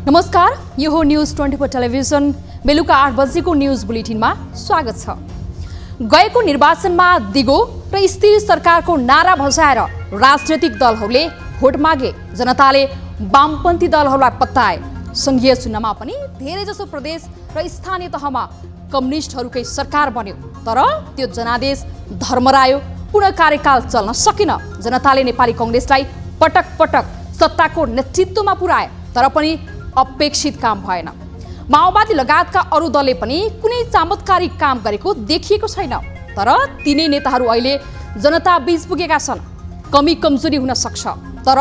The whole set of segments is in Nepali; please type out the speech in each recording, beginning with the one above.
नमस्कार, यो हो न्यूज 24 टेलिभिजन बेलुका 8 बजेको न्यूज बुलेटिनमा स्वागत छ। गएको निर्वाचनमा दिगो र स्थिर सरकारको नारा भसाएर राजनैतिक दलहरूले भोट मागे। जनताले वामपन्थी दलहरूलाई पत्ताए। संघीय चुनावमा पनि धेरैजसो प्रदेश र स्थानीय तहमा कम्युनिस्टहरूकै सरकार बन्यो। तर त्यो जनादेश धर्मरायो, पूर्ण कार्यकाल चल्न सकेन। जनताले नेपाली कांग्रेसलाई पटक पटक सत्ताको नेतृत्वमा पुर्याए, तर पनि अपेक्षित काम भएन। माओवादी लगायतका अरू दलले पनि कुनै चमत्कारी काम गरेको देखिएको छैन। तर तिनै नेताहरू अहिले जनता बीच पुगेका छन्। कमी कमजोरी हुन सक्छ, तर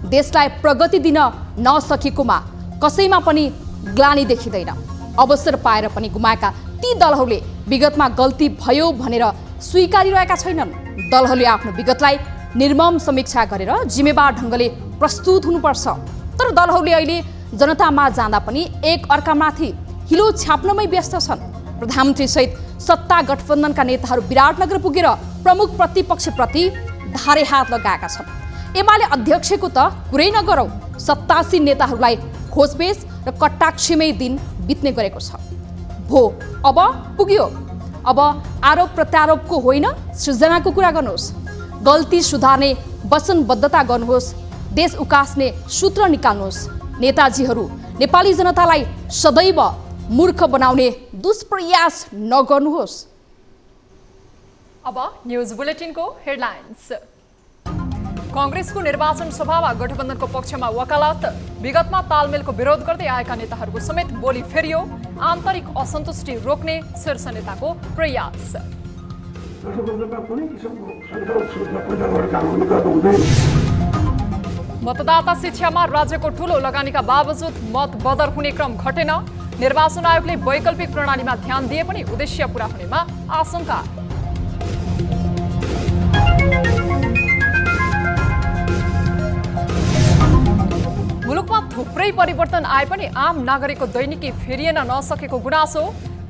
देशलाई प्रगति दिन नसकेकोमा कसैमा पनि ग्लानि देखिँदैन। अवसर पाएर पनि गुमाएका ती दलहरूले विगतमा गल्ती भयो भनेर स्वीकारिरहेका छैनन्। दलहरूले आफ्नो विगतलाई निर्मम समीक्षा गरेर जिम्मेवार ढङ्गले प्रस्तुत हुनुपर्छ। तर दलहरूले अहिले जनतामा जाँदा पनि एक अर्कामाथि हिलो छाप्नमै व्यस्त छन्। प्रधानमन्त्री सहित सत्ता गठबन्धनका नेताहरू विराटनगर पुगेर प्रमुख प्रतिपक्षप्रति धारे हात लगाएका छन्। एमाले अध्यक्षको त कुरै नगरौँ, 87 नेताहरूलाई खोजबेच र कटाक्षमै दिन बित्ने गरेको छ। भो अब पुग्यो। अब आरोप प्रत्यारोपको होइन, सृजनाको कुरा गर्नुहोस्। गल्ती सुधार्ने वचनबद्धता गर्नुहोस्। देश उकास्ने सूत्र निकाल्नुहोस्। नेताजीहरू नेपाली जनतालाई सदैव मूर्ख बनाउने दुष्प्रयास नगर्नुहोस्। अब न्यूज बुलेटिनको हेडलाइन्स। कांग्रेसको निर्वाचन सभामा गठबन्धनको पक्षमा वकालत। विगतमा तालमेलको विरोध गर्दै आएका नेताहरूको समेत बोली फेरियो। आन्तरिक असन्तुष्टि रोक्ने शीर्ष नेताको प्रयास। मतदाता शिक्षामा राज्यको ठूलो लगानीका बावजुद मत बदर हुने क्रम घटेन। निर्वाचन आयोगले वैकल्पिक प्रणालीमा ध्यान दिए पनि उद्देश्य पूरा हुनेमा आशंका। मुलुकमा थुप्रै परिवर्तन आए पनि आम नागरिकको दैनिकी फेरिएन नसकेको गुनासो।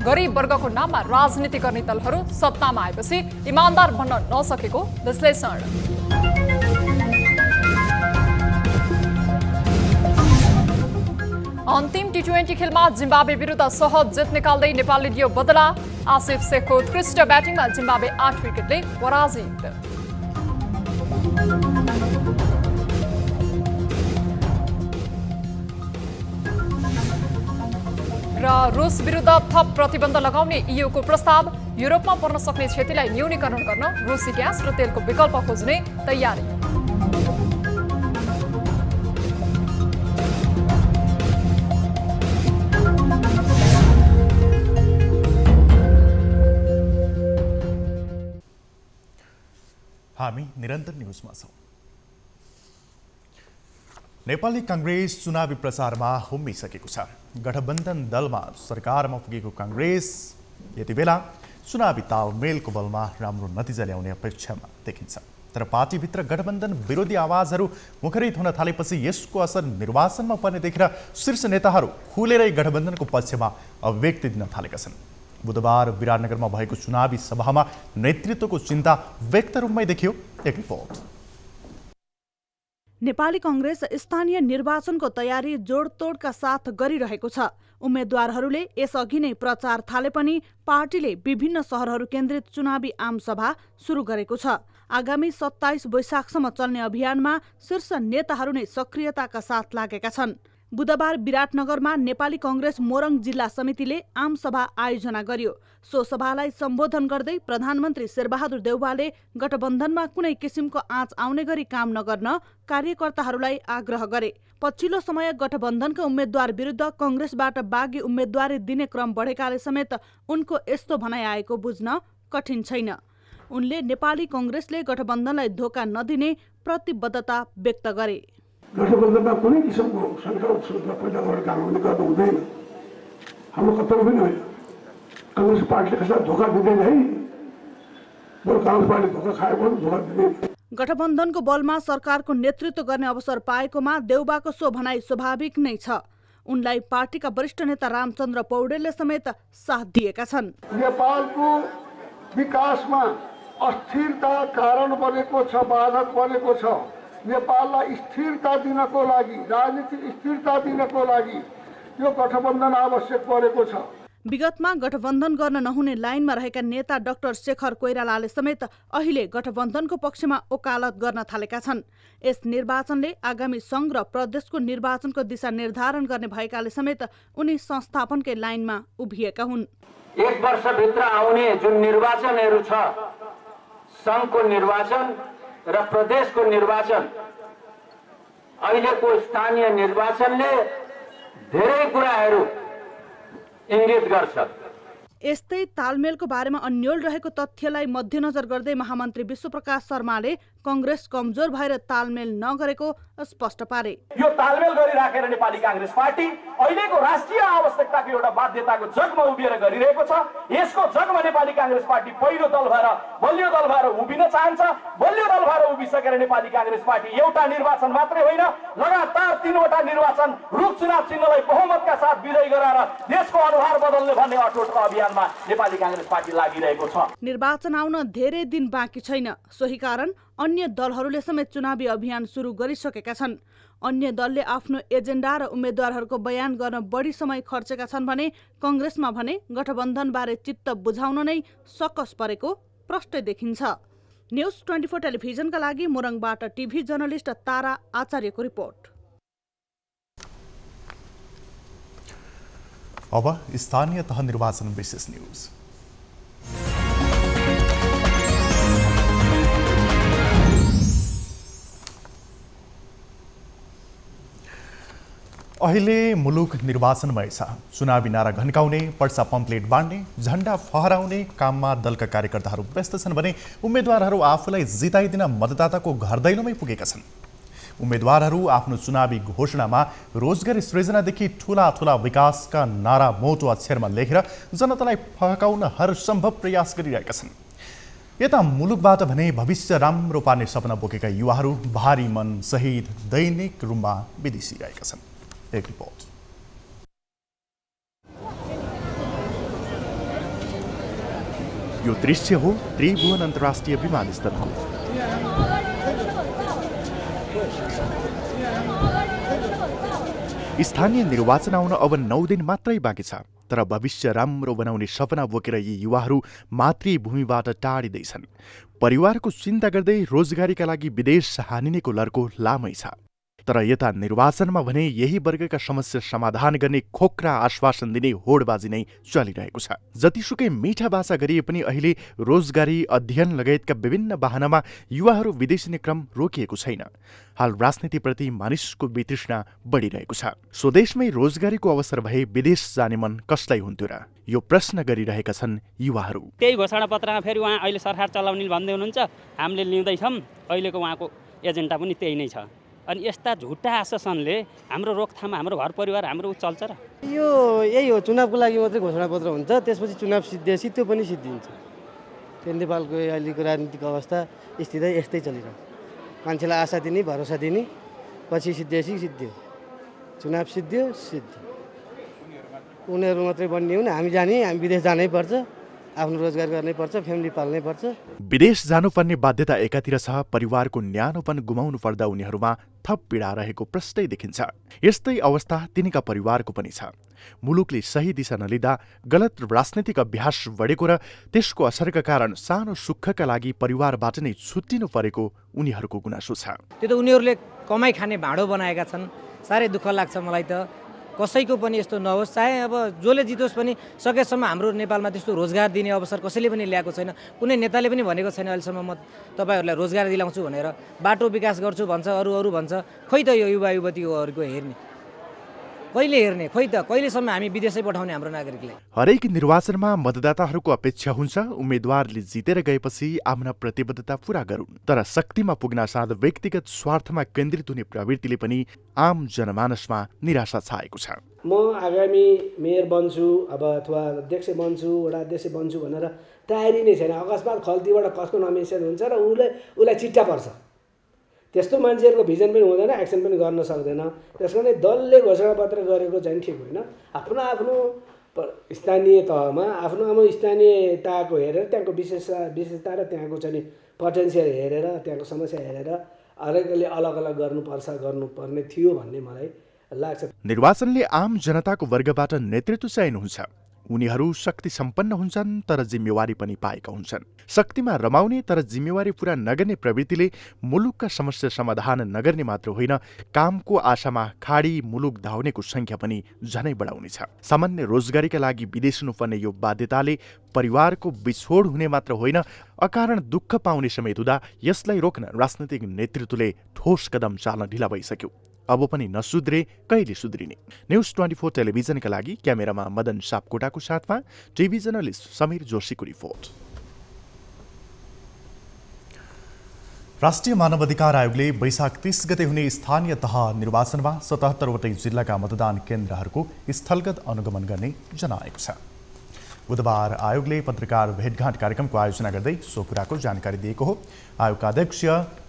गरिब वर्गको नाममा राजनीति गर्ने दलहरू सत्तामा आएपछि इमानदार बन्न नसकेको विश्लेषण। अन्तिम टी20 खेलमा जिम्बाब्वे विरुद्ध सहज जित निकाल्दै नेपालले लियो बदला। आसिफ शेखको उत्कृष्ट ब्याटिङमा जिम्बाब्वे 8 विकेटले पराजित। र रुस विरुद्ध थप प्रतिबन्ध लगाउने इयूको प्रस्ताव। युरोपमा पर्न सक्ने क्षतिलाई न्यूनीकरण गर्न रुसी ग्यास र तेलको विकल्प खोज्ने तयारी। हामी निरन्तर न्यूजमा छौं। नेपाली कांग्रेस चुनावी प्रचारमा हुम्मिसकेको छ। गठबन्धन दलमा सरकारमा पुगेको कांग्रेस यति बेला चुनावी तालमेलको बलमा राम्रो नतिजा ल्याउने अपेक्षामा देखिन्छ। तर पार्टीभित्र गठबन्धन विरोधी आवाजहरू मुखरित हुन थालेपछि यसको असर निर्वाचनमा पर्ने देखेर शीर्ष नेताहरू खुलेरै गठबन्धनको पक्षमा अभिव्यक्ति दिन थालेका छन्। बुधबार विराटनगरमा भएको चुनावी सभामा नेतृत्वको चिन्ता व्यक्त रूपमै देखियो। एक रिपोर्ट। नेपाली कांग्रेस स्थानीय निर्वाचनको तयारी जोडतोडका साथ गरिरहेको छ। उम्मेद्वारहरूले यसअघि नै प्रचार थाले पनि पार्टीले विभिन्न शहरहरू केन्द्रित चुनावी आमसभा सुरु गरेको छ। आगामी 27 वैशाखसम्म चल्ने अभियानमा शीर्ष नेताहरू नै सक्रियताका साथ लागेका छन्। बुधबार विराटनगरमा नेपाली कांग्रेस मोरङ जिल्ला समितिले आमसभा आयोजना गर्यो। सो सभालाई सम्बोधन गर्दै प्रधानमन्त्री शेरबहादुर देउवाले गठबन्धनमा कुनै किसिमको आँच आउने गरी काम नगर्न कार्यकर्ताहरूलाई आग्रह गरे। पछिल्लो समय गठबन्धनका उम्मेद्वार विरुद्ध कांग्रेसबाट बागी उम्मेद्वारी दिने क्रम बढेकाले समेत उनको यस्तो भनाइ आएको बुझ्न कठिन छैन। उनले नेपाली कांग्रेसले गठबन्धनलाई धोका नदिने प्रतिबद्धता व्यक्त गरे। गठबन्धनमा कुनै किसिमको शङ्का उत्सुकता पैदा गरेर कामले गर्नु हुँदैन, हाम्रो कर्तव्य पनि होइन। कांग्रेस पार्टीले कसैलाई धोका दिँदैन है, बरु कांग्रेस पार्टी धोका खाएको धोका दिँदैन। गठबन्धनको बलमा सरकारको नेतृत्व गर्ने अवसर पाएकोमा देउबाको सो भनाइ स्वाभाविक नै छ। उनलाई पार्टीका वरिष्ठ नेता रामचन्द्र पौडेलले समेत साथ दिएका छन्। नेपालको विकासमा अस्थिरता कारण बनेको छ, बाधक बनेको छ। नेपाललाई स्थिरता दिनको लागि, राजनीतिक स्थिरता दिनको लागि यो गठबन्धन आवश्यक परेको छ। विगतमा गठबन्धन गर्न नहुने लाइनमा रहेका नेता डाक्टर शेखर कोइरालाले समेत अहिले गठबन्धनको पक्षमा ओकालत गर्न थालेका छन्। यस निर्वाचनले आगामी सङ्घ र प्रदेशको निर्वाचनको दिशा निर्धारण गर्ने भएकाले समेत उनी संस्थापनकै लाइनमा उभिएका हुन्। 1 वर्षभित्र आउने जुन निर्वाचनहरू छ, सङ्घको निर्वाचन र प्रदेशको निर्वाचन, अहिलेको स्थानीय निर्वाचनले धेरै कुराहरू इङ्गित गर्छ। यस्तै तालमेलको बारेमा अन्यल रहेको तथ्यलाई मध्यनजर गर्दै महामन्त्री विश्वप्रकाश शर्माले कांग्रेस कमजोर भएर तालमेल नगरेको स्पष्ट पारे। यो तालमेल गरिराखेर नेपाली कांग्रेस पार्टी अहिलेको राष्ट्रिय आवश्यकताको एउटा बाध्यताको जगमा उभिएर गरिरहेको छ। यसको जगमा नेपाली कांग्रेस पार्टी पहिलो दल भएर, बलियो दल भएर उभिन चाहन्छ। बलियो दल भएर उभिसकेर नेपाली कांग्रेस पार्टी एउटा निर्वाचन मात्रै होइन, लगातार 3वटा निर्वाचन रुख चुनाव चिन्हलाई बहुमतका साथ विजयी गराएर देशको अनुहार बदल्ने भन्ने अठोट अभियानमा नेपाली कांग्रेस पार्टी लागिरहेको छ। निर्वाचन आउन धेरै दिन बाँकी छैन, सोही कारण अन्य दलहरूले समेत चुनावी अभियान सुरु गरिसकेका छन्। अन्य दलले आफ्नो एजेन्डा र उम्मेद्वारहरूको बयान गर्न बढी समय खर्चेका छन् भने कांग्रेसमा भने गठबन्धनबारे चित्त बुझाउन नै सकस परेको प्रष्टै देखिन्छ। न्युज 24 टेलिभिजनका लागि मोरङबाट टिभी जर्नलिस्ट तारा आचार्यको रिपोर्ट। अब स्थानीय तह निर्वाचन विशेष न्युज। अहिले मुलुक निर्वाचनमय छ। चुनावी नारा घन्काउने, पर्चा पम्पलेट बाँड्ने, झण्डा फहराउने काममा दलका कार्यकर्ताहरू व्यस्त छन् भने उम्मेद्वारहरू आफूलाई जिताइदिन मतदाताको घर दैलोमै पुगेका छन्। उम्मेद्वारहरू आफ्नो चुनावी घोषणामा रोजगारी सृजनादेखि ठूला ठूला विकासका नारा मोटो अक्षरमा लेखेर जनतालाई फकाउन हरसम्भव प्रयास गरिरहेका छन्। यता मुलुकबाट भने भविष्य राम्रो पार्ने सपना बोकेका युवाहरू भारी मन सहित दैनिक रूपमा विदेशिरहेका छन्। एक रिपोर्ट। यो दृश्य हो त्रिभुवन अन्तर्राष्ट्रिय विमानस्थलको। स्थानीय निर्वाचन आउन अब 9 दिन मात्रै बाँकी छ, तर भविष्य राम्रो बनाउने सपना बोकेर यी युवाहरू मातृभूमिबाट टाढिँदैछन्। परिवारको चिन्ता गर्दै रोजगारीका लागि विदेश हानिनेको लर्को लामै छ। तर यता निर्वाचनमा भने यही वर्गका समस्या समाधान गर्ने खोक्रा आश्वासन दिने होडबाजी नै चलिरहेको छ। जतिसुकै मिठा भाषा गरिए पनि अहिले रोजगारी, अध्ययन लगायतका विभिन्न बहानामा युवाहरू विदेशिने क्रम रोकिएको छैन। हाल राजनीतिप्रति मानिसको वितृष्णा बढिरहेको छ। स्वदेशमै रोजगारीको अवसर भए विदेश जाने मन कसलाई हुन्थ्यो र? यो प्रश्न गरिरहेका छन् युवाहरू। त्यही घोषणा पत्रमा फेरि उहाँ अहिले सरकार चलाउने भन्दै हुनुहुन्छ, हामीले लिँदैछौँ। अहिलेको उहाँको एजेन्डा पनि त्यही नै छ। अनि यस्ता झुटा आश्वासनले हाम्रो रोकथाम, हाम्रो घर परिवार, हाम्रो चल्छ र? यही हो, चुनावको लागि मात्रै घोषणापत्र हुन्छ, त्यसपछि चुनाव सिद्धिएपछि त्यो पनि सिद्धिन्छ। त्यो नेपालको अहिलेको राजनीतिक अवस्था स्थिति यस्तै चलिरहेको। मान्छेलाई आशा दिने, भरोसा दिने, पछि सिद्धिएपछि सिद्धियो, चुनाव सिद्धियो, सिद्धियो। उनीहरू मात्रै बन्ने हुन्, हामी जाने, हामी विदेश जानै पर्छ, आफ्नो रोजगार गर्नै पर्छ, फ्यामिली पाल्नै पर्छ। विदेश जानुपर्ने बाध्यता एकातिर छ, परिवारको न्यानोपन गुमाउनु पर्दा उनीहरूमा थप पीडा रहेको प्रष्टै देखिन्छ। यस्तै अवस्था तिनीका परिवारको पनि छ। मुलुकले सही दिशा नलिँदा गलत राजनैतिक अभ्यास बढेको र त्यसको असरका कारण सानो सुखका लागि परिवारबाट नै छुट्टिनु परेको उनीहरूको गुनासो छ। त्यो त उनीहरूले कमाइ खाने भाँडो बनाएका छन्। साह्रै दुःख लाग्छ मलाई त। कसैको पनि यस्तो नहोस्, चाहे अब जसले जितोस् पनि, सकेसम्म हाम्रो नेपालमा त्यस्तो रोजगार दिने अवसर कसैले पनि ल्याएको छैन। कुनै नेताले पनि भनेको छैन अहिलेसम्म म तपाईँहरूलाई रोजगार दिलाउँछु भनेर। बाटो विकास गर्छु भन्छ, अरू भन्छ, खोइ त यो युवा युवतीहरूको हेर्ने। कहिले हेर्ने खोइ त कहिलेसम्म हामी विदेशै पठाउने हाम्रो नागरिकलाई। हरेक निर्वाचनमा मतदाताहरूको अपेक्षा हुन्छ उम्मेद्वारले जितेर गएपछि आफ्ना प्रतिबद्धता पूरा गरून्। तर शक्तिमा पुग्न साथ व्यक्तिगत स्वार्थमा केन्द्रित हुने प्रवृत्तिले पनि आम जनमानसमा निराशा छाएको छ। म आगामी मेयर बन्छु अब अथवा अध्यक्ष बन्छु वडा अध्यक्ष बन्छु भनेर तयारी नै छैन। अकस्मात खल्तीबाट कसको नोमिनेसन हुन्छ र उसलाई चिट्टा पर्छ। त्यस्तो मान्छेहरूको भिजन पनि हुँदैन, एक्सन पनि गर्न सक्दैन। त्यस कारण दलले घोषणापत्र गरेको चाहिँ ठिक होइन। आफ्नो आफ्नो स्थानीय तहमा आफ्नो स्थानीयताको हेरेर त्यहाँको विशेषता र त्यहाँको चाहिँ पोटेन्सियल हेरेर त्यहाँको समस्या हेरेर हरेकले अलग अलग गर्नुपर्ने थियो भन्ने मलाई लाग्छ। निर्वाचनले आम जनताको वर्गबाट नेतृत्व चयन हुन्छ। उनीहरू शक्ति सम्पन्न हुन्छन् तर जिम्मेवारी पनि पाएका हुन्छन्। शक्तिमा रमाउने तर जिम्मेवारी पूरा नगर्ने प्रवृत्तिले मुलुकका समस्या समाधान नगर्ने मात्र होइन, कामको आशामा खाडी मुलुक धाउनेको संख्या पनि झनै बढाउनेछ। सामान्य रोजगारीका लागि विदेश हुनुपर्ने यो बाध्यताले परिवारको बिछोड हुने मात्र होइन, अकारण दुःख पाउने समेत हुँदा यसलाई रोक्न राजनैतिक नेतृत्वले ठोस कदम चाल्न ढिला भइसक्यो। अब पनि नसुध्रे कहिले सुध्रिने। न्युज 24 टेलिभिजनका लागि क्यामेरामा मदन सापकोटाको साथमा टिभी जर्नलिस्ट समीर जोशीको रिपोर्ट। राष्ट्रिय मानव अधिकार आयोगले वैशाख 30 गते हुने स्थानीय तह निर्वाचनमा 77 वटै जिल्लाका मतदान केन्द्रहरूको स्थलगत अनुगमन गर्ने जनाएको छ। बुधबार आयोगले पत्रकार भेटघाट कार्यक्रमको आयोजना गर्दै सो कुराको जानकारी दिएको हो। आयोगका अध्यक्ष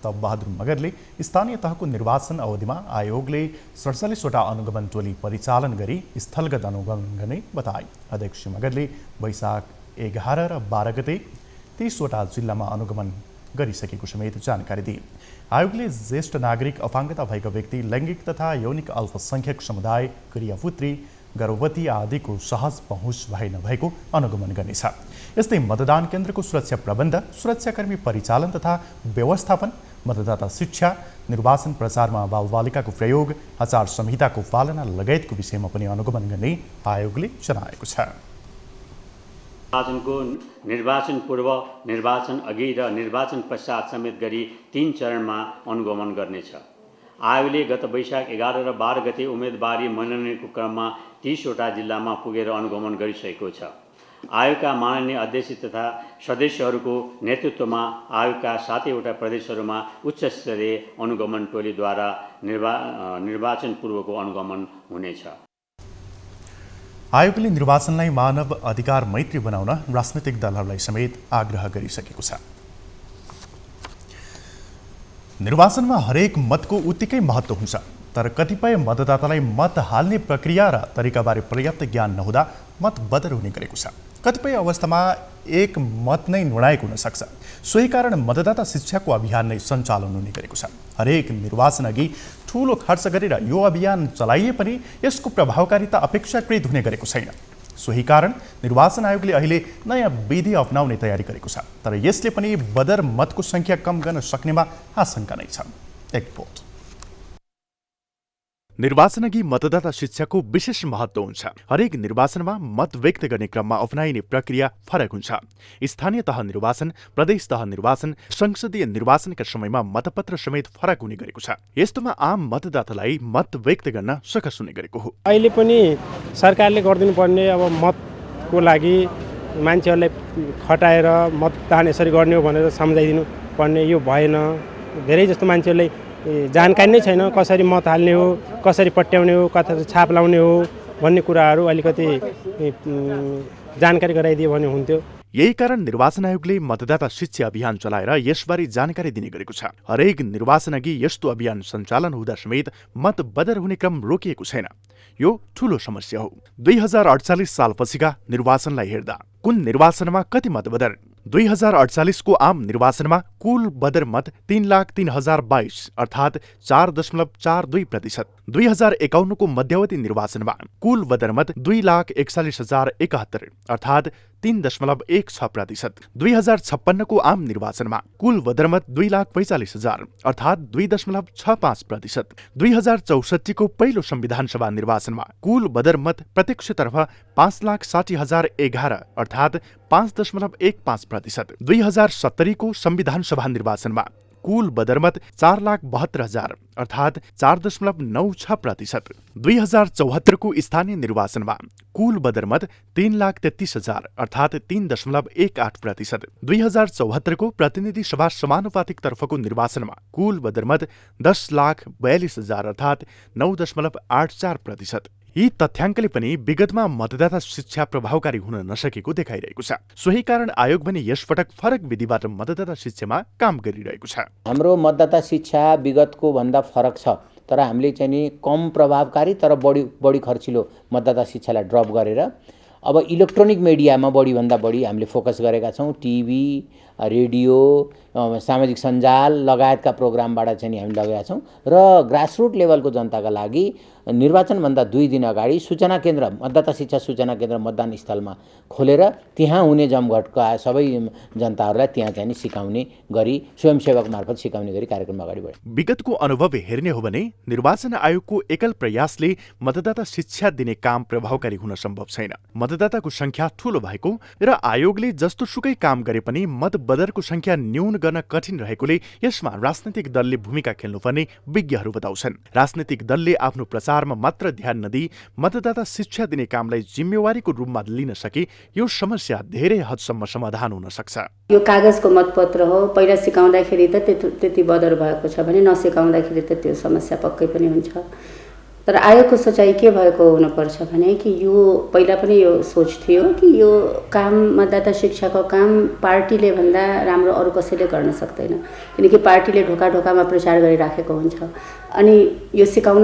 तपबहादुर मगरले स्थानीय तहको निर्वाचन अवधिमा आयोगले 47वटा अनुगमन टोली परिचालन गरी स्थलगत अनुगमन गर्ने बताए। अध्यक्ष मगरले वैशाख 11 र 12 गते 30वटा जिल्लामा अनुगमन गरिसकेको समेत जानकारी दिए। आयोगले ज्येष्ठ नागरिक, अपाङ्गता भएका व्यक्ति, लैङ्गिक तथा यौनिक अल्पसङ्ख्यक समुदाय, क्रियापुत्री, गर्भवती आदिको सहज पहुँच भए नभएको अनुगमन गर्नेछ। यस्तै मतदान केन्द्रको सुरक्षा प्रबन्ध, सुरक्षाकर्मी परिचालन तथा व्यवस्थापन, मतदाता शिक्षा, निर्वाचन प्रचारमा बालबालिकाको प्रयोग, आचार संहिताको पालना लगायतको विषयमा पनि अनुगमन गर्ने आयोगले जनाएको छ। निर्वाचनको निर्वाचन पूर्व, निर्वाचन अघि र निर्वाचन पश्चात समेत गरी 3 चरणमा अनुगमन गर्नेछ। आयोगले गत वैशाख 11 र 12 गते उम्मेदवारी मनोनयनको क्रममा 30वटा जिल्लामा पुगेर अनुगमन गरिसकेको छ। आयोगका माननीय अध्यक्ष तथा सदस्यहरूको नेतृत्वमा आयोगका 7वटा प्रदेशहरूमा उच्च स्तरीय अनुगमन टोलीद्वारा निर्वाचन पूर्वको अनुगमन हुनेछ। आयोगले निर्वाचनलाई मानव अधिकार मैत्री बनाउन राजनैतिक दलहरूलाई समेत आग्रह गरिसकेको छ। निर्वाचनमा हरेक मतको उत्तिकै महत्त्व हुन्छ, तर कतिपय मतदातालाई मत हाल्ने प्रक्रिया र तरिकाबारे पर्याप्त ज्ञान नहुँदा मत बदर हुने गरेको छ। कतिपय अवस्थामा एक मत नै निर्णायक हुन सक्छ। सोही कारण मतदाता शिक्षाको अभियान नै सञ्चालन हुने गरेको छ। हरेक निर्वाचन अघि ठूलो खर्च गरेर यो अभियान चलाइए पनि यसको प्रभावकारिता अपेक्षाकृत हुने गरेको छैन। सोही कारण निर्वाचन आयोगले अहिले नयाँ विधि अपनाउने तयारी गरेको छ, तर यसले पनि बदर मतको संख्या कम गर्न सक्नेमा आशंका नै छ। एक रिपोर्ट। निर्वाचन अघि मतदाता शिक्षाको विशेष महत्त्व हुन्छ। हरेक निर्वाचनमा मत व्यक्त गर्ने क्रममा अपनाइने प्रक्रिया फरक हुन्छ। स्थानीय तह निर्वाचन, प्रदेश तह निर्वाचन, संसदीय निर्वाचनका समयमा मतपत्र समेत फरक हुने गरेको छ। यस्तोमा आम मतदातालाई मत व्यक्त गर्न सकस हुने गरेको हो। अहिले पनि सरकारले गरिदिनु पर्ने अब मतको लागि मान्छेहरूलाई खटाएर मतदान यसरी गर्ने हो भनेर सम्झाइदिनु पर्ने यो भएन। धेरै जस्तो मान्छेहरूलाई जानकारी नै छैन, कसरी मत हाल्ने हो, कसरी पट्याउने हो, कसरी छाप लाउने हो भन्ने कुराहरू अलिकति जानकारी गराइदियो भने हुन्थ्यो। यही कारण निर्वाचन आयोगले मतदाता शिक्षा अभियान चलाएर यसबारे जानकारी दिने गरेको छ। हरेक निर्वाचन अघि यस्तो अभियान सञ्चालन हुँदा समेत मत बदर हुने क्रम रोकिएको छैन। यो ठूलो समस्या हो। 2048 सालपछिका निर्वाचनलाई हेर्दा कुन निर्वाचनमा कति मत बदर? 2048 को आम निर्वाचनमा कुल बदर मत 3,03,022 अर्थात् 4.42%। 2051 को मध्यावधि निर्वाचनमा कुल बदर मत 2,41,071 अर्थात् 3.16%। 2056 को आम निर्वाचनमा कुल बदरमत 2,45,000 अर्थात् 2.65%। 2064 को पहिलो संविधान सभा निर्वाचनमा कुल बदरमत प्रत्यक्षतर्फ 5,60,011 अर्थात् 5.15%। 2070 को संविधान सभा निर्वाचनमा कुल बदरमत 4,72,000 अर्थात् 4.96%। 2074 को स्थानीय निर्वाचनमा कुल बदरमत 3,33,000 अर्थात् 3.18%। 2074 को प्रतिनिधि सभा समानुपातिक तर्फको निर्वाचनमा कुल बदरमत 10,42,000 अर्थात् 9.84%। यी तथ्याङ्कले पनि विगतमा मतदाता शिक्षा प्रभावकारी हुन नसकेको देखाइरहेको छ। सोही कारण आयोग पनि यसपटक फरक विधिबाट मतदाता शिक्षामा काम गरिरहेको छ। हाम्रो मतदाता शिक्षा विगतको भन्दा फरक छ, तर हामीले चाहिँ नि कम प्रभावकारी तर बढी खर्चिलो मतदाता शिक्षालाई ड्रप गरेर अब इलेक्ट्रोनिक मिडियामा बढीभन्दा बढी हामीले फोकस गरेका छौँ। टिभी, रेडियो, सामाजिक सञ्जाल लगायतका प्रोग्रामबाट चाहिँ हामी लगेका छौँ र ग्रासरुट लेभलको जनताका लागि निर्वाचनभन्दा 2 दिन अगाडि सूचना केन्द्र, मतदाता शिक्षा सूचना केन्द्र मतदान स्थलमा खोलेर त्यहाँ हुने जमघटका सबै जनताहरूलाई त्यहाँ चाहिँ सिकाउने गरी स्वयंसेवक मार्फत सिकाउने गरी कार्यक्रम अगाडि बढ्यो। विगतको अनुभव हेर्ने हो भने निर्वाचन आयोगको एकल प्रयासले मतदाता शिक्षा दिने काम प्रभावकारी हुन सम्भव छैन। मतदाताको संख्या ठूलो भएको र आयोगले जस्तो सुकै काम गरे पनि मतबदरको संख्या न्यून गर्न कठिन रहेकोले यसमा राजनैतिक दलले भूमिका खेल्नुपर्ने विज्ञहरू बताउँछन्। राजनैतिक दलले आफ्नो प्रचारमा मात्र ध्यान नदिई मतदाता शिक्षा दिने कामलाई जिम्मेवारीको रूपमा लिन सके यो समस्या धेरै हदसम्म समाधान हुन सक्छ। यो कागजको मतपत्र हो, पहिला सिकाउँदाखेरि त त्यति बदर भएको छ भने नसिकाउँदाखेरि त त्यो समस्या पक्कै पनि हुन्छ। तर आयोगको सोचाइ के भएको हुनुपर्छ भने कि यो पहिला पनि यो सोच थियो कि यो काम मतदाता शिक्षाको काम पार्टीले भन्दा राम्रो अरू कसैले गर्न सक्दैन, किनकि पार्टीले ढोका ढोकामा प्रचार गरिराखेको हुन्छ। अनि यो सिकाउन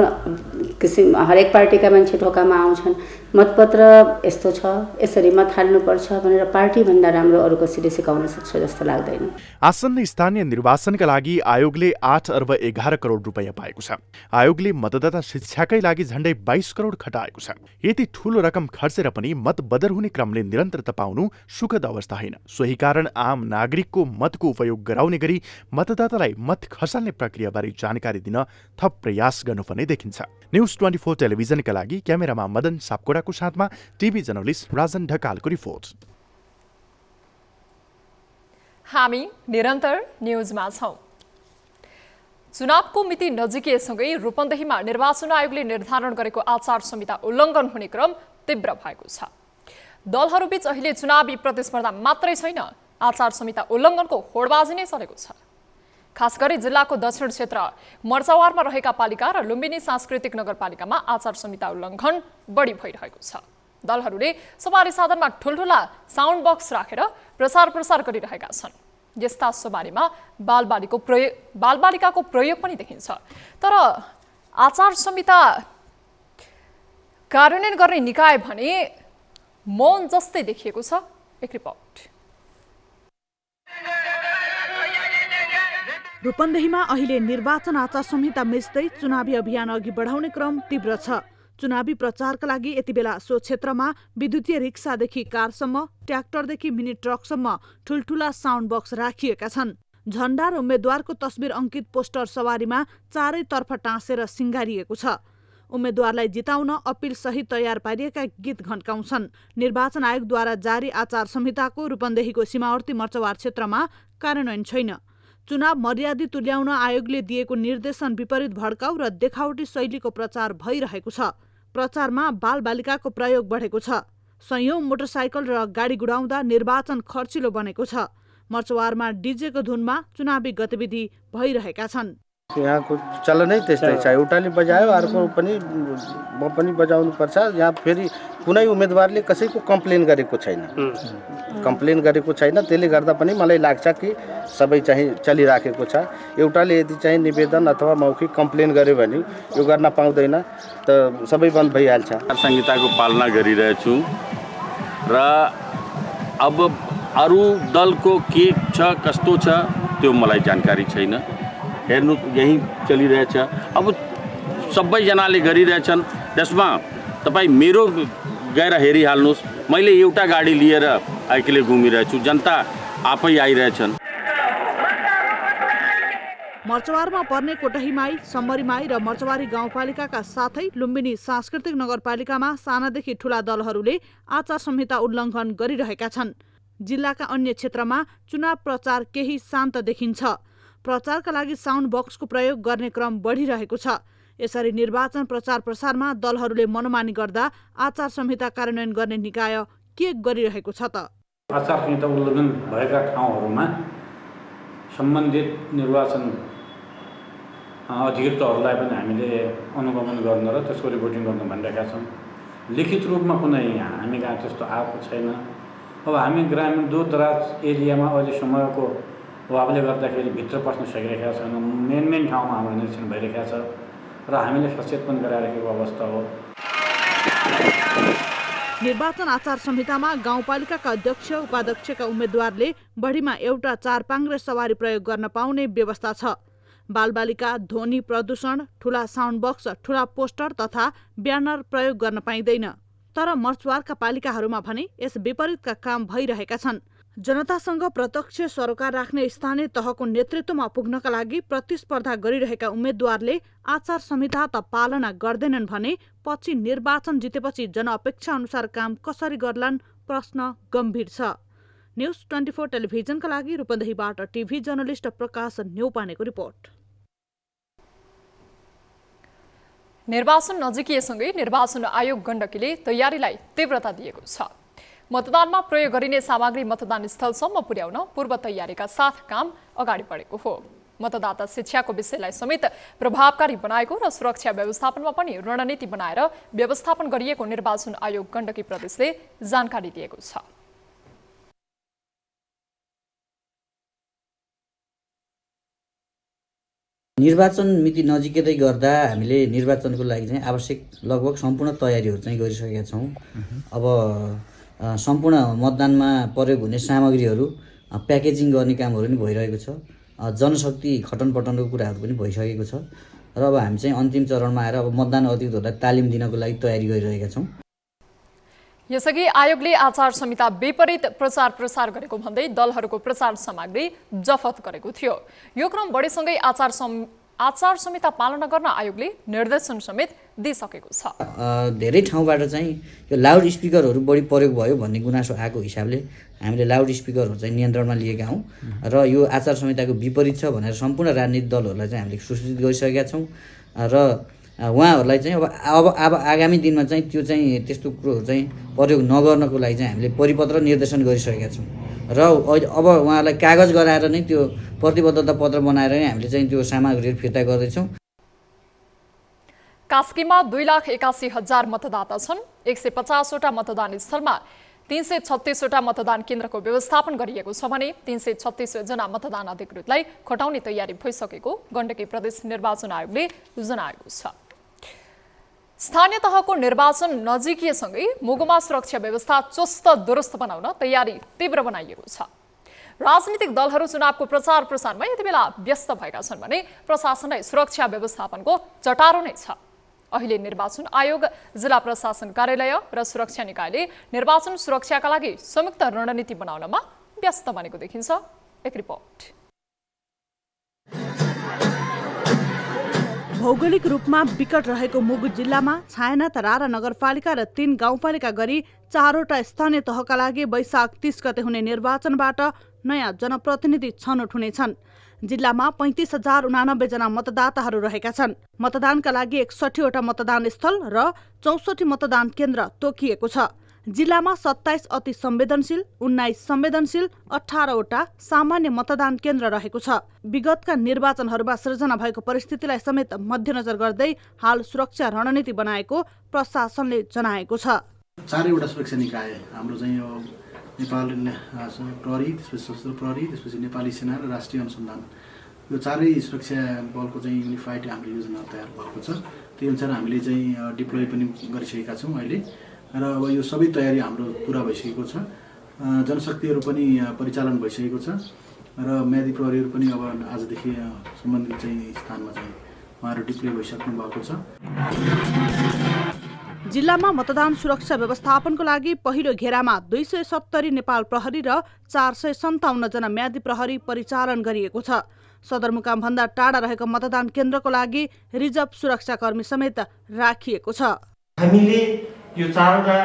किसिम हरेक पार्टीका मान्छे ढोकामा आउँछन्, मतपत्र यस्तो छ यसरी मत हाल्नुपर्छ भनेर पार्टीभन्दा राम्रो अरू कसैले सिकाउन सक्छ जस्तो लाग्दैन। आसन्न स्थानीय निर्वाचनका लागि आयोगले 8 अर्ब 11 करोड रुपैयाँ पाएको छ। आयोगले मतदाता शिक्षाकै लागि झण्डै 22 करोड खटाएको छ। यति ठूलो रकम खर्चेर पनि मत बदर हुने क्रमले निरन्तरता पाउनु सुखद अवस्था होइन। सोही कारण आम नागरिकको मतको उपयोग गराउने गरी मतदातालाई मत खसाल्ने प्रक्रियाबारे जानकारी दिन थप प्रयास गर्नुपर्ने देखिन्छ। न्युज 24 टेलिभिजनका लागि क्यामेरामा मदन सापकोटाको साथमा टिभी जर्नलिस्ट राजन ढकालको रिपोर्ट। हामी निरन्तर न्युजमा छौं। चुनावको मिति नजिकिएसँगै रूपन्देहीमा निर्वाचन आयोगले निर्धारण गरेको आचार संहिता उल्लङ्घन हुने क्रम तीव्र भएको छ। दलहरूबीच अहिले चुनावी प्रतिस्पर्धा मात्रै छैन, आचार संहिता उल्लङ्घनको होडबाजी नै चलेको छ। खास गरी जिल्लाको दक्षिण क्षेत्र मर्चावारमा रहेका पालिका र लुम्बिनी सांस्कृतिक नगरपालिकामा आचार संहिता उल्लङ्घन बढी भइरहेको छ। दलहरूले सवारी साधनमा ठुल्ठुला साउन्ड बक्स राखेर प्रचार गरिरहेका छन्। यस्ता सवारीमा बालबालिकाको प्रयोग पनि देखिन्छ। तर आचार संहिता कार्यान्वयन गर्ने निकाय भने मौन जस्तै देखिएको छ। एक रिपोर्ट। रूपन्देहीमा अहिले निर्वाचन आचार संहिता मिच्दै चुनावी अभियान अघि बढाउने क्रम तीव्र छ। चुनावी प्रचारका लागि यति बेला सो क्षेत्रमा विद्युतीय रिक्सादेखि कारसम्म, ट्र्याक्टरदेखि मिनी ट्रकसम्म ठुल्ठुला साउन्ड बक्स राखिएका छन्। झण्डा र उम्मेद्वारको तस्बिर अङ्कित पोस्टर सवारीमा चारैतर्फ टाँसेर सिंगारिएको छ। उम्मेद्वारलाई जिताउन अपिल सहित तयार पारिएका गीत घन्काउँछन्। निर्वाचन आयोगद्वारा जारी आचार संहिताको रूपन्देहीको सीमावर्ती मर्चवार क्षेत्रमा कार्यान्वयन छैन। चुनाव मर्यादित तुल्याउन आयोगले दिएको निर्देशन विपरीत भड्काउ र देखावटी शैलीको प्रचार भइरहेको छ। प्रचारमा बालबालिकाको प्रयोग बढेको छ। सयौं मोटरसाइकल र गाडी गुडाउँदा निर्वाचन खर्चिलो बनेको छ। मर्चवारमा डीजेको धुनमा चुनावी गतिविधि भइरहेका छन्। यहाँको चलनै त्यस्तै छ। एउटाले बजायो अर्को पनि म पनि बजाउनु पर्छ। यहाँ फेरि कुनै उम्मेदवारले कसैको कम्प्लेन गरेको छैन, त्यसले गर्दा पनि मलाई लाग्छ कि सबै चाहिँ चलिराखेको छ। एउटाले यदि चाहिँ निवेदन अथवा मौखिक कम्प्लेन गर्यो भने यो गर्न पाउँदैन त सबै बन्द भइहाल्छ। संहिताको पालना गरिरहेछु र अब अरू दलको के छ कस्तो छ त्यो मलाई जानकारी छैन। हेर्नु यही चलिरहेछ। अब सबैजनाले गरिरहेछन्, त्यसमा तपाईँ मेरो गएर हेरिहाल्नुहोस्। मैले एउटा गाडी लिएर आइकले घुमिरहेछु, जनता आफै आइरहेछन्। मर्चवारमा पर्ने कोटहीमाई, सम्मरीमाई र मर्चवारी गाउँपालिकाका साथै लुम्बिनी सांस्कृतिक नगरपालिकामा सानादेखि ठूला दलहरूले आचार संहिता उल्लङ्घन गरिरहेका छन्। जिल्लाका अन्य क्षेत्रमा चुनाव प्रचार केही शान्त देखिन्छ। प्रचारका लागि साउन्ड बक्सको प्रयोग गर्ने क्रम बढिरहेको छ। यसरी निर्वाचन प्रचार प्रसारमा दलहरूले मनमानी गर्दा आचार संहिता कार्यान्वयन गर्ने निकाय के गरिरहेको छ त? आचार संहिता उल्लङ्घन भएका ठाउँहरूमा सम्बन्धित निर्वाचन अधिकृतहरूलाई पनि हामीले अनुगमन गर्न र त्यसको रिपोर्टिङ गर्न भनिरहेका छौँ। लिखित रूपमा कुनै हामी कहाँ त्यस्तो आएको छैन। अब हामी ग्रामीण दूरदराज एरियामा अहिले समयको अभावले गर्दाखेरि भित्र पस्न सकिरहेका छैनौँ। मेन ठाउँमा हाम्रो निरीक्षण भइरहेका छ र हामीले सचेत पनि गराइरहेको अवस्था हो। निर्वाचन आचार संहितामा गाउँपालिकाका अध्यक्ष उपाध्यक्षका उम्मेद्वारले बढीमा एउटा 4 पाङ्ग्रे सवारी प्रयोग गर्न पाउने व्यवस्था छ। बालबालिका, ध्वनि प्रदूषण, ठूला साउन्ड बक्स, ठूला पोस्टर तथा ब्यानर प्रयोग गर्न पाइँदैन। तर मर्चवारका पालिकाहरूमा भने यस विपरीतका काम भइरहेका छन्। जनतासँग प्रत्यक्ष सरोकार राख्ने स्थानीय तहको नेतृत्वमा पुग्नका लागि प्रतिस्पर्धा गरिरहेका उम्मेद्वारले आचार संहिता त पालना गर्दैनन् भने पछि निर्वाचन जितेपछि जनअपेक्षा अनुसार काम कसरी गर्लान् प्रश्न गम्भीर छ। न्युज 24 टेलिभिजनका लागि रूपन्देहीबाट टिभी जर्नलिस्ट प्रकाश न्यौपानेको रिपोर्ट। निर्वाचन नजिकिएसँगै निर्वाचन आयोग गण्डकीले तयारीलाई तीव्रता दिएको छ। मतदानमा प्रयोग गरिने सामग्री मतदान स्थलसम्म पुर्याउन पूर्व तयारीका साथ काम अगाडि बढेको हो। मतदाता शिक्षाको विषयलाई समेत प्रभावकारी बनाएको र सुरक्षा व्यवस्थापनमा पनि रणनीति बनाएर व्यवस्थापन गरिएको निर्वाचन आयोग गण्डकी प्रदेशले जानकारी दिएको छ। निर्वाचन मिति नजिकै गर्दा हामीले निर्वाचनको लागि चाहिँ आवश्यक लगभग सम्पूर्ण तयारीहरू चाहिँ गरिसकेका छौँ। अब सम्पूर्ण मतदानमा प्रयोग हुने सामग्रीहरू प्याकेजिङ गर्ने कामहरू पनि भइरहेको छ। जनशक्ति खटनपटनको कुराहरू पनि भइसकेको छ र अब हामी चाहिँ अन्तिम चरणमा आएर अब मतदान अधिकृतहरूलाई तालिम दिनको लागि तयारी गरिरहेका छौँ। यसअघि आयोगले आचार संहिता विपरीत प्रचार प्रसार गरेको भन्दै दलहरूको प्रचार सामग्री जफत गरेको थियो। यो क्रम बढेसँगै आचार संहिता पालना गर्न आयोगले निर्देशन समेत दिइसकेको छ। धेरै ठाउँबाट चाहिँ यो लाउड स्पिकरहरू बढी प्रयोग भयो भन्ने गुनासो आएको हिसाबले हामीले लाउड स्पिकरहरू चाहिँ नियन्त्रणमा लिएका हौँ र यो आचार संहिताको विपरीत छ भनेर सम्पूर्ण राजनीतिक दलहरूलाई चाहिँ हामीले सूचित गरिसकेका छौँ र उहाँहरूलाई चाहिँ अब आगामी दिनमा चाहिँ त्यो चाहिँ त्यस्तो कुरोहरू चाहिँ प्रयोग नगर्नको लागि चाहिँ हामीले परिपत्र निर्देशन गरिसकेका छौँ र अब उहाँहरूलाई कागज गराएर नै त्यो प्रतिबद्धता पत्र बनाएर नै हामीले चाहिँ त्यो सामग्रीहरू फिर्ता गर्दैछौँ। कास्कीमा 2,81,000 मतदाता छन्। 150वटा मतदान स्थलमा 336वटा मतदान केन्द्रको व्यवस्थापन गरिएको छ भने 336 जना मतदान अधिकृतलाई खटाउने तयारी भइसकेको गण्डकी प्रदेश निर्वाचन आयोगले जनाएको छ। स्थानीय तहको निर्वाचन नजिकिएसँगै मुगुमा सुरक्षा व्यवस्था चुस्त दुरुस्त बनाउन तयारी तीव्र बनाइएको छ। राजनीतिक दलहरू चुनावको प्रचार प्रसारमा यति बेला व्यस्त भएका छन् भने प्रशासनलाई सुरक्षा व्यवस्थापनको चटारो नै छ। अहिले निर्वाचन आयोग, जिल्ला प्रशासन कार्यालय र सुरक्षा निकायले निर्वाचन सुरक्षाका लागि संयुक्त रणनीति बनाउनमा व्यस्त बनेको देखिन्छ। एक रिपोर्ट। भौगोलिक रूपमा विकट रहेको मुगु जिल्लामा छायाना, तरारा नगरपालिका र 3 गाउँपालिका गरी 4वटा स्थानीय तहका लागि वैशाख 30 गते हुने निर्वाचनबाट नयाँ जनप्रतिनिधि छनौट हुनेछन्। जिल्लामा 35,089 जना मतदाताहरू रहेका छन्। मतदानका लागि 61वटा मतदान स्थल र 64 मतदान केन्द्र तोकिएको छ। जिल्लामा 27 अति संवेदनशील, 19 संवेदनशील, 18वटा सामान्य मतदान केन्द्र रहेको छ। विगतका निर्वाचनहरूमा सृजना भएको परिस्थितिलाई समेत मध्यनजर गर्दै हाल सुरक्षा रणनीति बनाएको प्रशासनले जनाएको छ। 4वटा सुरक्षा निकाय हाम्रो चाहिँ यो नेपाल प्रहरी, त्यसपछि सशस्त्र प्रहरी, त्यसपछि नेपाली सेना र राष्ट्रिय अनुसन्धान, यो 4 सुरक्षा बलको चाहिँ युनिफाइड हाम्रो योजना तयार भएको छ। त्यही अनुसार हामीले चाहिँ डिप्लोय पनि गरिसकेका छौँ अहिले र अब यो सबै तयारी हाम्रो पुरा भइसकेको छ। जनशक्तिहरू पनि परिचालन भइसकेको छ र म्यादी प्रहरीहरू पनि अब आजदेखि सम्बन्धित चाहिँ स्थानमा चाहिँ उहाँहरू डिप्लोय भइसक्नु भएको छ। जिल्लामा मतदान सुरक्षा व्यवस्थापनको लागि पहिलो घेरामा 270 नेपाल प्रहरी र 457 जना म्यादी प्रहरी परिचालन गरिएको छ। सदरमुकाम भन्दा टाढा रहेको मतदान केन्द्रको लागि रिजर्भ सुरक्षाकर्मी समेत राखिएको छ। हामीले यो 4वटा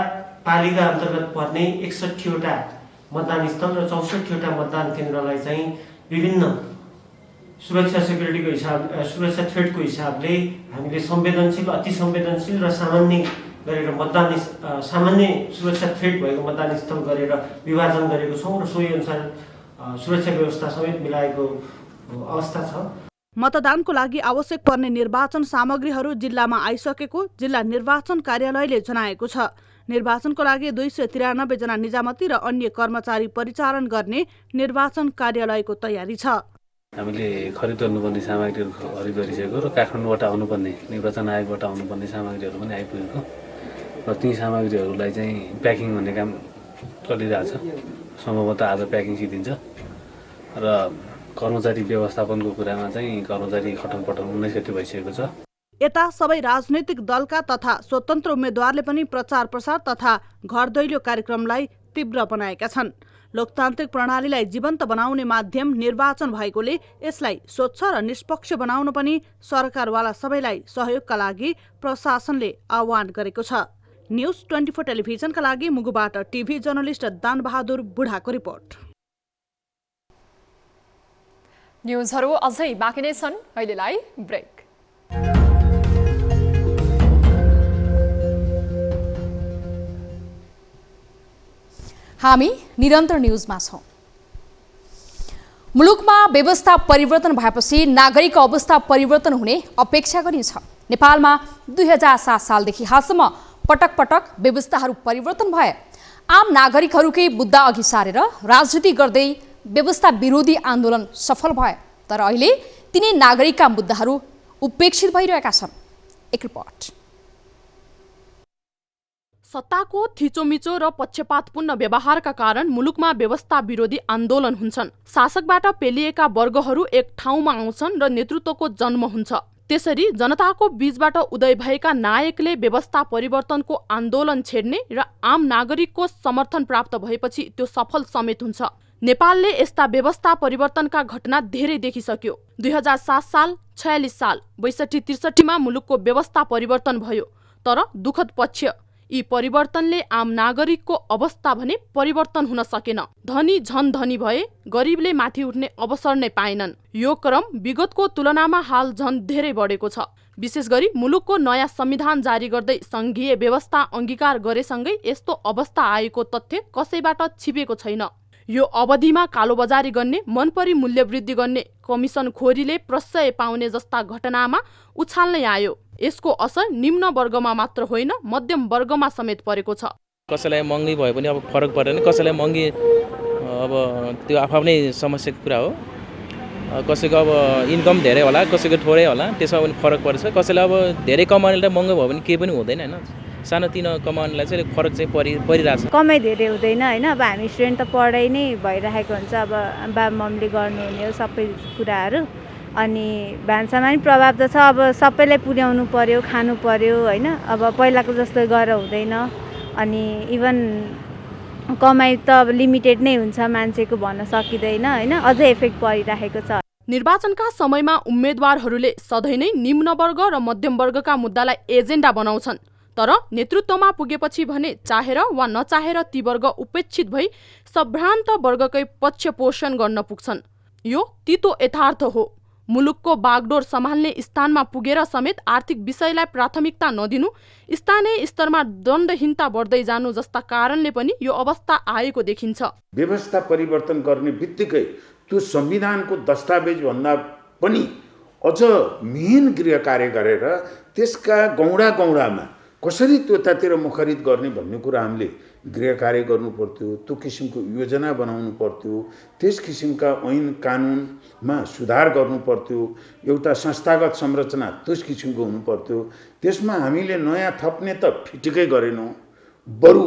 पालिका अन्तर्गत पर्ने 61वटा मतदान स्थल र 64वटा मतदान केन्द्रलाई चाहिँ विभिन्न सुरक्षा सेक्युरिटीको सुरक्षा थ्रेटको हिसाबले हामीले संवेदनशील अति संवेदनशील र सामान्य गरेर मतदान सामान्य सुरक्षा थ्रेट भएको मतदान स्थल गरेर विभाजन गरेको छौँ र सोही अनुसार सुरक्षा व्यवस्था समेत मिलाएको अवस्था छ। मतदानको लागि आवश्यक पर्ने निर्वाचन सामग्रीहरू जिल्लामा आइसकेको जिल्ला निर्वाचन कार्यालयले जनाएको छ। निर्वाचनको लागि 293 जना निजामती र अन्य कर्मचारी परिचालन गर्ने निर्वाचन कार्यालयको तयारी छ। हामीले खरिद गर्नुपर्ने सामग्रीहरू खरिद गरिसकेको र काठमाडौँबाट आउनुपर्ने निर्वाचन आयोगबाट आउनुपर्ने सामग्रीहरू पनि आइपुगेको र ती सामग्रीहरूलाई चाहिँ प्याकिङ भन्ने काम चलिरहेछ। सम्भवतः आज प्याकिङ सिद्धिन्छ र कर्मचारी व्यवस्थापनको कुरामा चाहिँ कर्मचारी खटनपटन 19 गते भइसकेको छ। यता सबै राजनैतिक दलका तथा स्वतन्त्र उम्मेद्वारले पनि प्रचार प्रसार तथा घर दैलो कार्यक्रमलाई तीव्र बनाएका छन्। लोकतान्त्रिक प्रणालीलाई जीवन्त बनाउने माध्यम निर्वाचन भएकोले यसलाई स्वच्छ र निष्पक्ष बनाउन पनि सरकारवाला सबैलाई सहयोगका लागि प्रशासनले आह्वान गरेको छ। न्युज 24 टेलिभिजनका लागि मुगुबाट टिभी जर्नलिस्ट दानबहादुर बुढाको रिपोर्ट। न्युजहरू अझै बाँकी नै छन्, अहिलेलाई ब्रेक। हामी निरन्तर न्युजमा छौं। मुलुकमा व्यवस्था परिवर्तन भएपछि नागरिक अवस्था परिवर्तन हुने अपेक्षा गरिन्छ। नेपालमा 2007 सालदेखि हालसम्म पटक पटक व्यवस्थाहरू परिवर्तन भए। आम नागरिकहरूकै मुद्दा अघि सारेर राजनीति गर्दै व्यवस्था विरोधी आन्दोलन सफल भए, तर अहिले तिनै नागरिकका मुद्दाहरू उपेक्षित भइरहेका छन्। एक रिपोर्ट। सत्ताको थिचोमिचो र पक्षपातपूर्ण व्यवहारका कारण मुलुकमा व्यवस्था विरोधी आन्दोलन हुन्छन्। शासकबाट पेलिएका वर्गहरू एक ठाउँमा आउँछन् र नेतृत्वको जन्म हुन्छ। त्यसरी जनताको बीचबाट उदय भएका नायकले व्यवस्था परिवर्तनको आन्दोलन छेड्ने र आम नागरिकको समर्थन प्राप्त भएपछि त्यो सफल समेत हुन्छ। नेपालले यस्ता व्यवस्था परिवर्तनका घटना धेरै देखिसक्यो। 2007 साल, 46 साल, 62-63 मा मुलुकको व्यवस्था परिवर्तन भयो, तर दुःखद पक्ष यी परिवर्तनले आम नागरिकको अवस्था भने परिवर्तन हुन सकेन। धनी झन धनी भए, गरिबले माथि उठ्ने अवसर नै पाएनन्। यो क्रम विगतको तुलनामा हाल झन धेरै बढेको छ। विशेष गरी मुलुकको नयाँ संविधान जारी गर्दै संघीय व्यवस्था अंगीकार गरेसँगै यस्तो अवस्था आएको तथ्य कसैबाट छिपेको छैन। यो अवधिमा कालोबजारी गर्ने, मनपरी मूल्य वृद्धि गर्ने, कमिसन खोरीले प्रश्रय पाउने जस्ता घटनामा उछाल नै आयो। यसको असर निम्न वर्गमा मात्र होइन, मध्यम वर्गमा समेत परेको छ। कसैलाई महँगी भयो भने अब फरक पर्दैन, कसैलाई महँगी अब त्यो आफ्नै समस्याको कुरा हो। कसैको अब इन्कम धेरै होला, कसैको थोरै होला, त्यसमा पनि फरक पर्छ। कसैलाई अब धेरै कमाउनेलाई महँगो भयो भने केही पनि हुँदैन हैन। सानोतिनो कमाउनेलाई चाहिँ फरक चाहिँ परिरहेछ। कमाइ धेरै हुँदैन हैन। अब हामी स्टुडेन्ट त पढाइ नै भइरहेको हुन्छ। अब बाबुमम्मीले गर्नुहुने हो सबै कुराहरू, अनि भान्सामा पनि प्रभाव त छ। अब सबैलाई पुर्याउनु पर्यो, खानु पर्यो हैन। अब पहिलाको जस्तो गरेर हुँदैन। अनि इभन कमाइ त अब लिमिटेड नै हुन्छ, मान्छेको भन्न सकिँदैन हैन। अझै इफेक्ट परिरहेको छ। निर्वाचनका समयमा उम्मेदवारहरूले सधैँ नै निम्न वर्ग र मध्यम वर्गका मुद्दालाई एजेन्डा बनाउँछन्, तर नेतृत्वमा पुगेपछि भने चाहेर वा नचाहेर ती वर्ग उपेक्षित भई सम्भ्रान्त वर्गकै पक्ष पोषण गर्न पुग्छन्। यो तितो यथार्थ हो। मुलुकको बागडोर सम्हाल्ने स्थानमा पुगेर समेत आर्थिक विषयलाई प्राथमिकता नदिनु, स्थानीय स्तरमा दण्डहीनता बढ्दै जानु जस्ता कारणले पनि यो अवस्था आएको देखिन्छ। व्यवस्था परिवर्तन गर्ने बित्तिकै त्यो संविधानको दस्तावेज भन्दा पनि अझ मेन गृह कार्य गरेर त्यसका गौडामा कसरी त्यतातिर मुखरित गर्ने भन्ने कुरा हामीले गृह कार्य गर्नु पर्थ्यो। त्यो किसिमको योजना बनाउनु पर्थ्यो। त्यस किसिमका ऐन कानुनमा सुधार गर्नु पर्थ्यो। एउटा संस्थागत संरचना त्यस किसिमको हुनु पर्थ्यो। त्यसमा हामीले नयाँ थप्ने त फिटिकै गरेनौँ, बरु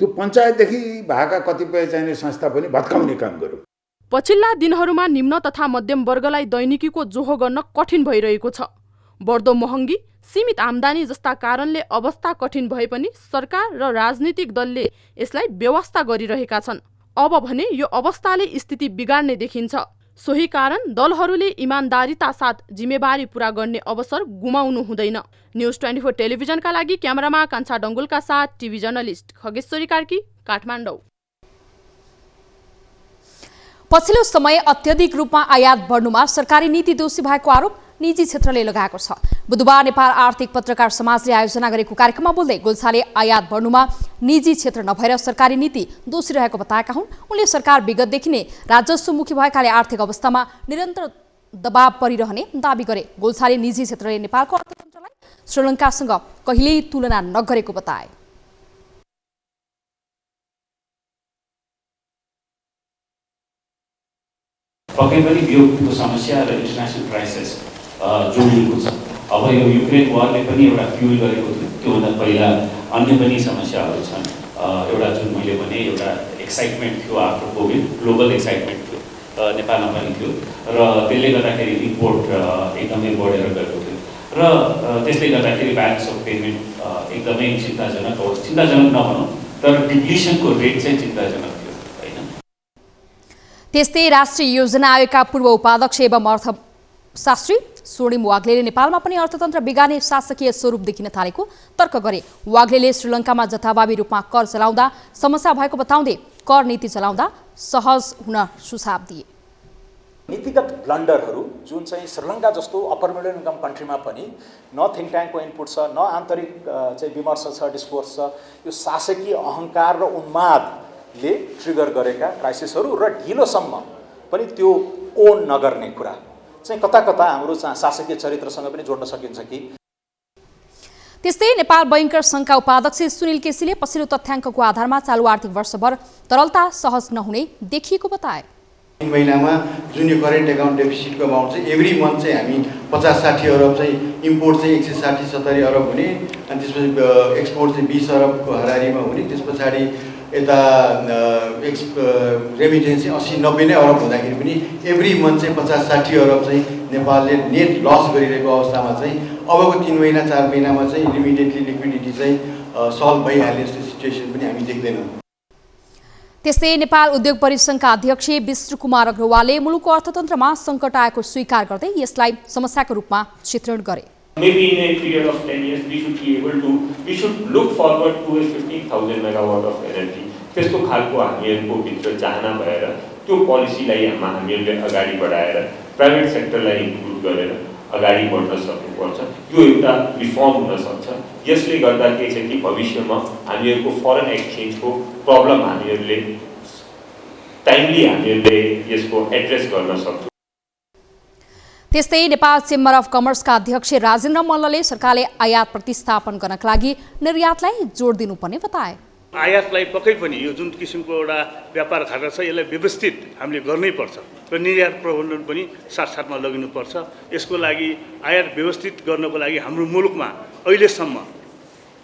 त्यो पञ्चायतदेखि भएका कतिपय चाहिने संस्था पनि भत्काउने काम गर्यो। पछिल्ला दिनहरूमा निम्न तथा मध्यम वर्गलाई दैनिकीको जोहो गर्न कठिन भइरहेको छ। बढ्दो महँगी, सीमित आम्दानी जस्ता कारणले अवस्था कठिन भए पनि सरकार र राजनीतिक दलले यसलाई व्यवस्था गरिरहेका छन्। अब भने यो अवस्थाले स्थिति बिगार्ने देखिन्छ। सोही कारण दलहरूले इमानदारीता साथ जिम्मेवारी पूरा गर्ने अवसर गुमाउनु हुँदैन। न्युज 24 टेलिभिजनका लागि क्यामेरामा कान्छा डङ्गुलका साथ टिभी जर्नलिस्ट खगेश्वरी कार्की, काठमाडौँ। पछिल्लो समय अत्यधिक रूपमा आयात बढ्नुमा सरकारी नीति दोषी भएको आरोप निजी क्षेत्रले लगाएको छ। बुधबार नेपाल आर्थिक पत्रकार समाजले आयोजना गरेको कार्यक्रममा बोल्दै गोल्छाले आयात बढ्नुमा निजी क्षेत्र नभएर सरकारी नीति दोषी रहेको बताएका हुन्। उनले सरकार विगतदेखि नै राजस्वमुखी भएकाले आर्थिक अवस्थामा निरन्तर दबाव परिरहने दाबी गरे। गोल्छाले निजी क्षेत्रले नेपालको अर्थतन्त्रलाई श्रीलङ्कासँग कहिल्यै तुलना नगरेको बताए। पक्कै पनि वियोगको समस्या र इन्टरनेसनल क्राइसिस जोडिएको छ। अब यो युक्रेन वारले पनि एउटा फ्युल गरेको थियो। त्योभन्दा पहिला अन्य पनि समस्याहरू छन्। एउटा जुन मैले भने एउटा एक्साइटमेन्ट थियो आफ्टर कोभिड, ग्लोबल एक्साइटमेन्ट थियो, नेपालमा पनि थियो र त्यसले गर्दाखेरि इम्पोर्ट एकदमै बढेर गएको थियो र त्यसले गर्दाखेरि ब्यालेन्स अफ पेमेन्ट एकदमै चिन्ताजनक नभनौँ तर डिप्लिसनको रेट चाहिँ चिन्ताजनक थियो। त्यस्तै राष्ट्रिय योजना आयोगका पूर्व उपाध्यक्ष एवं अर्थशास्त्री स्वर्णिम वाग्लेले नेपालमा पनि अर्थतन्त्र बिगार्ने शासकीय स्वरूप देखिन थालेको तर्क गरे। वाग्लेले श्रीलङ्कामा जथाभावी रूपमा कर चलाउँदा समस्या भएको बताउँदै कर नीति चलाउँदा सहज हुन सुझाव दिए। नीतिगत ब्लन्डरहरू जुन चाहिँ श्रीलङ्का जस्तो अप्पर मिडल इन्कम कन्ट्रीमा पनि न थिङ्क ट्याङ्कको इनपुट छ, न आन्तरिक चाहिँ विमर्श छ, डिस्कोर्स छ, यो शासकीय अहङ्कार र उन्मादले ट्रिगर गरेका क्राइसिसहरू र ढिलोसम्म पनि त्यो ओन नगर्ने कुरा चाहिँ कता कता हाम्रो शासकीय चरित्रसँग पनि जोड्न सकिन्छ कि। त्यस्तै नेपाल बैंकर सङ्घका उपाध्यक्ष सुनिल केसीले पछिल्लो तथ्याङ्कको आधारमा चालु आर्थिक वर्षभर तरलता सहज नहुने देखिएको बताए। 3 महिनामा जुन यो करेन्ट एकाउन्ट डेफिसिटको अमाउन्ट चाहिँ एभ्री मन्थ चाहिँ हामी 50-60 अरब चाहिँ इम्पोर्ट चाहिँ 160-70 अरब हुने, अनि त्यसपछि एक्सपोर्ट चाहिँ 20 अरबको हाराहारीमा हुने, त्यस पछाडि यता रेमिटेन्स चाहिँ 80-90 नै अरब हुँदाखेरि पनि एभ्री मन्थ चाहिँ 50-60 अरब चाहिँ नेपालले नेट लस गरिरहेको अवस्थामा चाहिँ अबको 3 महिना 4 महिनामा चाहिँ इमिडिएटली लिक्विडिटी चाहिँ सल्भ भइहाल्ने जस्तो सिचुएसन पनि हामी देख्दैनौँ। त्यस्तै नेपाल उद्योग परिसङ्घका अध्यक्ष विष्णु कुमार अग्रवालले मुलुकको अर्थतन्त्रमा सङ्कट आएको स्वीकार गर्दै यसलाई समस्याको रूपमा चित्रण गरे। Maybe in a period of 10 years, we should look forward to a 15,000 megawatt of energy. त्यस्तो खालको हामीहरूको भित्र चाहना भएर त्यो पोलिसीलाई हामीहरूले अगाडि बढाएर प्राइभेट सेक्टरलाई इन्क्लुड गरेर अगाडि बढ्न सक्नुपर्छ। यो एउटा रिफर्म हुन सक्छ। यसले गर्दा के छ कि भविष्यमा हामीहरूको फरेन एक्सचेन्जको प्रब्लम हामीहरूले टाइमली हामीहरूले यसको एड्रेस गर्न सक्छौँ। त्यस्तै नेपाल चेम्बर अफ कमर्सका अध्यक्ष राजेन्द्र मल्लले सरकारले आयात प्रतिस्थापन गर्नका लागि निर्यातलाई जोड दिनुपर्ने बताए। आयातलाई पक्कै पनि यो जुन किसिमको एउटा व्यापार घाटा छ यसलाई व्यवस्थित हामीले गर्नैपर्छ र निर्यात प्रबन्धन पनि साथसाथमा लगिनुपर्छ। यसको लागि आयात व्यवस्थित गर्नको लागि हाम्रो मुलुकमा अहिलेसम्म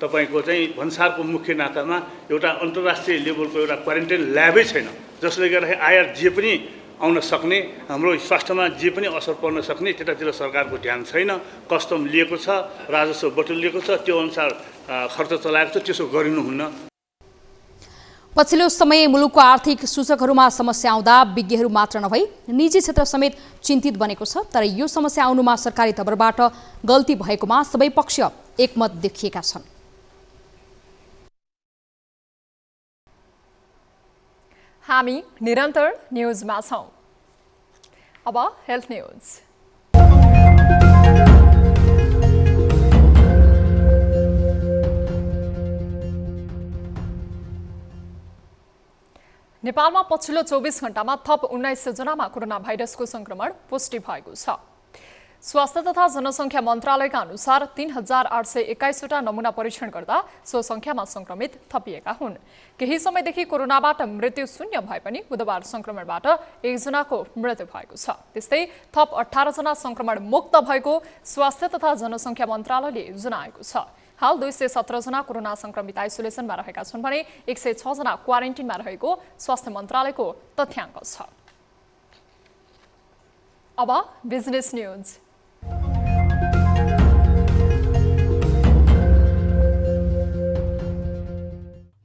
तपाईँको चाहिँ भन्सारको मुख्य नाकामा एउटा अन्तर्राष्ट्रिय लेभलको एउटा क्वारेन्टाइन ल्याबै छैन, जसले गर्दाखेरि आयात जे पनि आउन सक्ने, हाम्रो स्वास्थ्यमा जे पनि असर पर्न सक्ने त्यतातिर सरकारको ध्यान छैन। कस्टम लिएको छ, राजस्व बटुलिएको छ, त्यो अनुसार खर्च चलाएको छ, त्यसो गरिनुहुन्न। पछिल्लो समय मुलुकको आर्थिक सूचकहरूमा समस्या आउँदा विज्ञहरू मात्र नभई निजी क्षेत्र समेत चिन्तित बनेको छ। तर यो समस्या आउनुमा सरकारी तर्फबाट गल्ती भएकोमा सबै पक्ष एकमत देखिएका छन्। हामी निरन्तर न्युजमा छौं। अब हेल्थ न्युज। नेपालमा पछिल्लो 24 घण्टामा थप 1900 जनामा कोरोना भाइरसको संक्रमण पुष्टि भएको छ। स्वास्थ्य तथा जनसङ्ख्या मन्त्रालयका अनुसार 3821 वटा नमुना परीक्षण गर्दा सो संख्यामा संक्रमित थपिएका हुन्। केही समयदेखि कोरोनाबाट मृत्यु शून्य भए पनि बुधबार संक्रमणबाट 1 जनाको मृत्यु भएको छ। त्यस्तै थप 18 जना संक्रमण मुक्त भएको स्वास्थ्य तथा जनसङ्ख्या मन्त्रालयले जनाएको छ। हाल 217 जना कोरोना संक्रमित आइसोलेसनमा रहेका छन् भने 106 जना क्वारेन्टिनमा रहेको स्वास्थ्य मन्त्रालयको तथ्याङ्क छ। अब बिजनेस न्युज।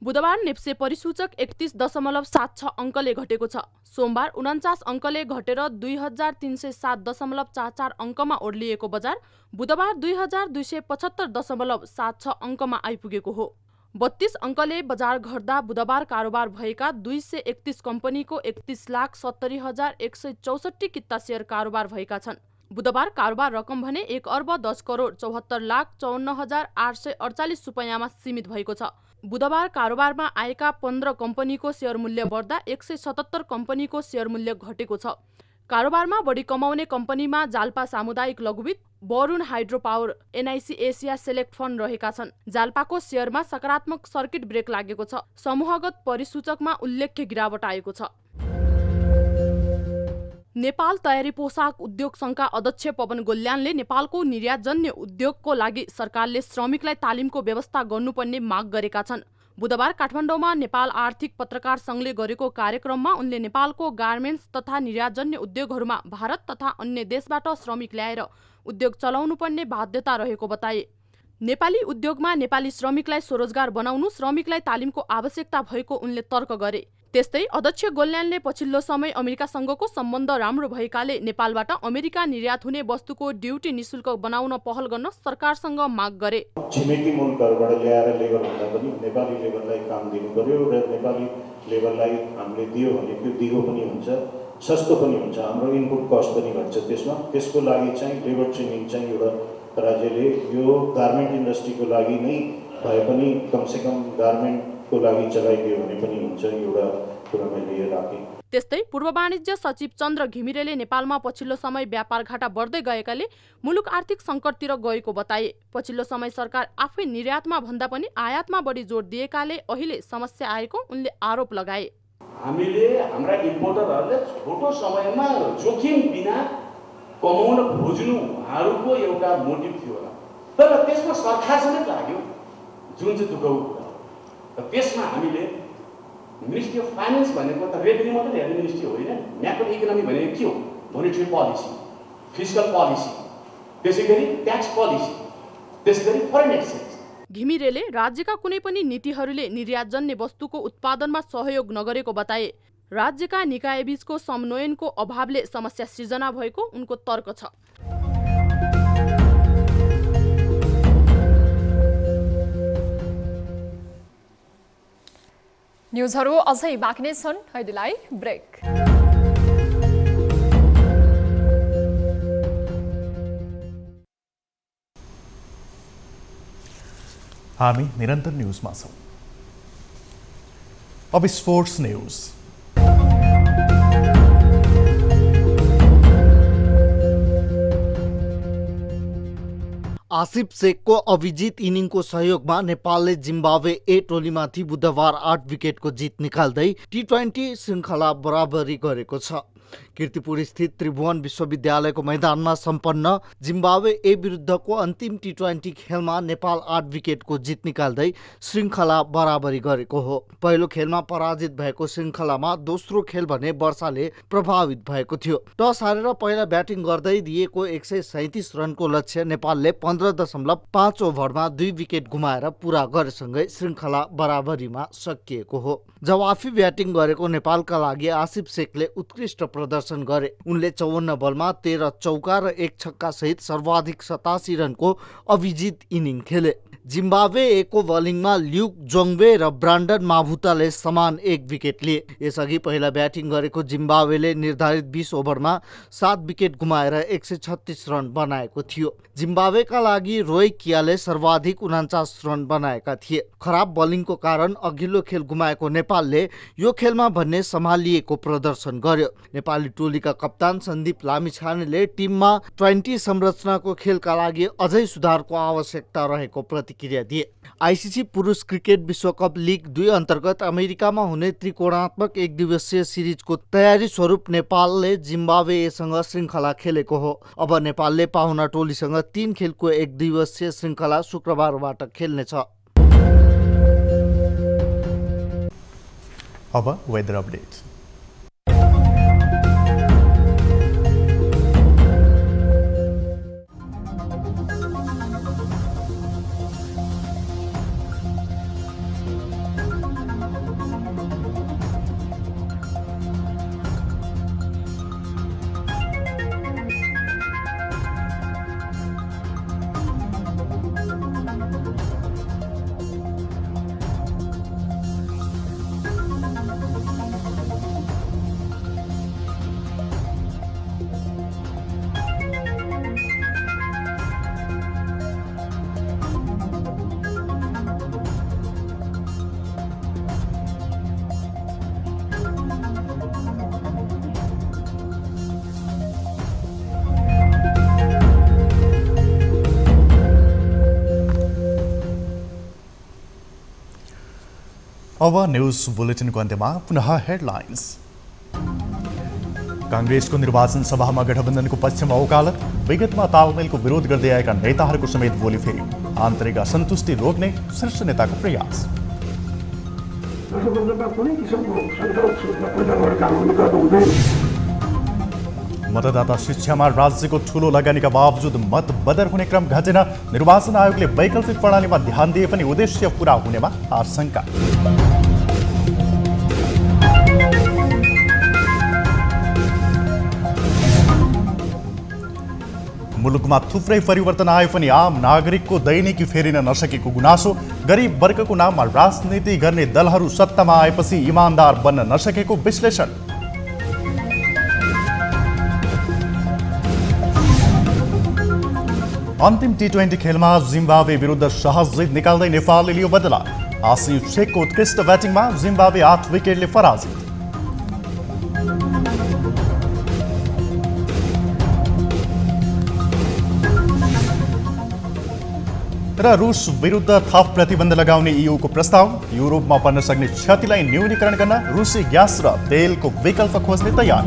बुधबार नेप्से परिसूचक 31.76 अङ्कले घटेको छ। सोमबार 49 अङ्कले घटेर 2307.44 अङ्कमा ओर्लिएको बजार बुधबार 2275.76 अङ्कमा आइपुगेको हो। 32 अङ्कले बजार घट्दा बुधबार कारोबार भएका 231 कम्पनीको 31,70,164 किता सेयर कारोबार भएका छन्। बुधबार कारोबार रकम भने 1,10,74,54,848 रुपैयाँमा सीमित भएको छ। बुधबार कारोबारमा आएका 15 कम्पनीको सेयर मूल्य बढ्दा 177 कम्पनीको सेयर मूल्य घटेको छ। कारोबारमा बढी कमाउने कम्पनीमा जाल्पा सामुदायिक लघुवित्त, Varun hydro power, NIC Asia select fund रहेका छन्। जाल्पाको सेयरमा सकारात्मक सर्किट ब्रेक लागेको छ। समूहगत परिसूचकमा उल्लेख्य गिरावट आएको छ। नेपाल तयारी पोसाक उद्योग संघका अध्यक्ष पवन गोल्यानले नेपालको निर्यातजन्य उद्योगको लागि सरकारले श्रमिकलाई तालिमको व्यवस्था गर्नुपर्ने माग गरेका छन्। बुधबार काठमाडौँमा नेपाल आर्थिक पत्रकार संघले गरेको कार्यक्रममा उनले नेपालको गार्मेन्ट्स तथा निर्यातजन्य उद्योगहरूमा भारत तथा अन्य देशबाट श्रमिक ल्याएर उद्योग चलाउनुपर्ने बाध्यता रहेको बताए। नेपाली उद्योगमा नेपाली श्रमिकलाई स्वरोजगार बनाउनु श्रमिकलाई तालिमको आवश्यकता भएको उनले तर्क गरे। त्यस्तै अध्यक्ष गोल्यानले पछिल्लो समय अमेरिकासँगको सम्बन्ध राम्रो भएकाले नेपालबाट अमेरिका निर्यात हुने वस्तुको ड्युटी निशुल्क बनाउन पहल गर्न सरकारसँग माग गरे। छिमेकी मुलुकहरूबाट ल्याएर लेबर भन्दा पनि नेपाली लेबरलाई काम दिनु पर्यो र नेपाली लेबरलाई हामीले दियो भने त्यो दिगो पनि हुन्छ, सस्तो पनि हुन्छ, हाम्रो इनपुट कस्ट पनि घट्छ त्यसमा। त्यसको लागि चाहिँ लेबर ट्रेनिङ चाहिँ एउटा राज्यले यो गार्मेन्ट इन्डस्ट्रीको लागि नै भए पनि कमसेकम गार्मेन्टको लागि चलाइदियो भने पनि हुन्छ, एउटा कुरा मैले राखेँ। त्यस्तै पूर्व वाणिज्य सचिव चन्द्र घिमिरेले नेपालमा पछिल्लो समय व्यापार घाटा बढ्दै गएकाले मुलुक आर्थिक सङ्कटतिर गएको बताए। पछिल्लो समय सरकार आफै निर्यातमा भन्दा पनि आयातमा बढी जोड दिएकाले अहिले समस्या आएको उनले आरोप लगाए। हामीले हाम्रा इम्पोर्टरहरूले छोटो समयमा जोखिम बिना कमाउन खोज्नु उहाँहरूको एउटा मोटिभ थियो होला, तर त्यसमा सरकार समेत लाग्यो, जुन चाहिँ दुःखको कुरा हो। त्यसमा हामीले मिनिस्ट्री अफ फाइनेन्स भनेको त रेभेन्यू मात्रै हेर्ने मिनिस्ट्री होइन, म्याक्रो इकोनोमी भनेको के हो? मोनिटरी पोलिसी, फिस्कल पोलिसी, त्यसै गरी ट्याक्स पोलिसी, त्यसै गरी फरेन एक्सचेन्ज। घिमिरेले राज्यका कुनै पनि नीतिहरूले निर्यातजन्य वस्तुको उत्पादनमा सहयोग नगरेको बताए। राज्यका निकायबीचको समन्वयनको अभावले समस्या सिर्जना भएको उनको तर्क छ। न्युजहरू अझै बाँकी नै छन्, अहिलेलाई ब्रेक। हामी निरन्तर न्युजमा छौँ। अब स्पोर्ट्स न्युज। आसिफ शेखको अभिजित इनिङको सहयोगमा नेपालले जिम्बाब्वे ए टोलीमाथि बुधबार 8 विकेटको जित निकाल्दै टी20 श्रृङ्खला बराबरी गरेको छ। कीर्तिपुर स्थित त्रिभुवन विश्वविद्यालयको मैदानमा सम्पन्न जिम्बाब्वे ए विरुद्धको अन्तिम टी20 खेलमा नेपाल 8 विकेटको जित निकाल्दै श्रृङ्खला बराबरी गरेको हो। पहिलो खेलमा पराजित भएको श्रृङ्खलामा दोस्रो खेल भने वर्षाले प्रभावित भएको थियो। टस हारेर पहिला ब्याटिङ गर्दै दिएको 137 रनको लक्ष्य नेपालले 15.5 ओभरमा 2 विकेट गुमाएर पूरा गरेसँगै श्रृङ्खला बराबरीमा सकिएको हो। जवाफी ब्याटिङ गरेको नेपालका लागि आसिफ शेखले उत्कृष्ट प्रदर्शन गरे। उनले 54 बलमा 13 चौका र 1 छक्का सहित सर्वाधिक 87 रनको अभिजित इनिङ खेले। जिम्बाब्वे एको बलिङमा ल्युक जोङ्बे र ब्रान्डन माभुताले समान 1 विकेट लिए। यसअघि पहिला ब्याटिङ गरेको जिम्बाब्वेले निर्धारित 20 ओभरमा 7 विकेट गुमाएर 136 रन बनाएको थियो। जिम्बाब्वेका लागि रोय कियाले सर्वाधिक 49 रन बनाएका थिए। खराब बलिङको कारण अघिल्लो खेल गुमाएको नेपालले यो खेलमा भन्ने सम्हालिएको प्रदर्शन गर्यो। नेपाली टोलीका कप्तान सन्दीप लामिछानेले टिममा 20 संरचनाको खेलका लागि अझै सुधारको आवश्यकता रहेको प्रतिक्रिया दिए। आइसिसी पुरुष क्रिकेट विश्वकप लिग 2 अन्तर्गत अमेरिकामा हुने त्रिकोणात्मक एक दिवसीय सिरिजको तयारी स्वरूप नेपालले जिम्बाब्वेसँग श्रृङ्खला खेलेको हो। अब नेपालले पाहुना टोलीसँग 3 खेलको एक दिवसीय श्रृङ्खला शुक्रबारबाट खेल्नेछ। अब वेदर अपडेट। अब न्युज बुलेटिनको अन्त्यमा पुनः हेडलाइन्स। काङ्ग्रेसको निर्वाचन सभामा गठबन्धनको पक्षमा वकालत, विगतमा तालमेलको विरोध गर्दै आएका नेताहरूको समेत बोली फेरि, आन्तरिक असन्तुष्टि रोक्ने शीर्ष नेताको प्रयास। मतदाता शिक्षामा राज्यको ठूलो लगानीका बावजुद मत बदर हुने क्रम घटेन, निर्वाचन आयोगले वैकल्पिक प्रणालीमा ध्यान दिए पनि उद्देश्य पूरा हुनेमा आशंका। मुलुकमा थुप्रै परिवर्तन आए पनि आम नागरिकको दैनिकी फेरिन नसकेको गुनासो, गरिब वर्गको नाममा राजनीति गर्ने दलहरू सत्तामा आएपछि इमानदार बन्न नसकेको विश्लेषण। अन्तिम T20 खेलमा जिम्बाब्वे विरुद्ध सहज जित निकाल्दै नेपालले लियो बदला, आसिफ शेखको उत्कृष्ट ब्याटिङमा जिम्बाब्वे 8 विकेटले पराजित। र रुस विरुद्ध थप प्रतिबन्ध लगाउने EUको प्रस्ताव, युरोपमा पर्न सक्ने क्षतिलाई न्यूनीकरण गर्न रुसी ग्यास र तेलको विकल्प खोज्ने तयार।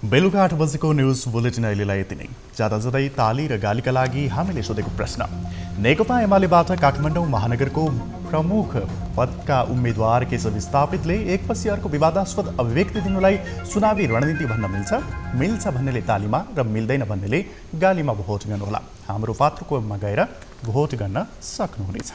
बेलुका 8 बजेको न्युज बुलेटिन अहिलेलाई यति नै। जाँदा जाँदै ताली र गालीका लागि हामीले सोधेको प्रश्न, नेकपा एमालेबाट काठमाडौँ महानगरको प्रमुख पदका उम्मेद्वार केशव स्थापितले एकपछि अर्को विवादास्पद अभिव्यक्ति दिनुलाई चुनावी रणनीति भन्न मिल्छ भन्नेले तालीमा र मिल्दैन भन्नेले गालीमा भोट गर्नुहोला। हाम्रो पात्रकोमा गएर भोट गर्न सक्नुहुनेछ।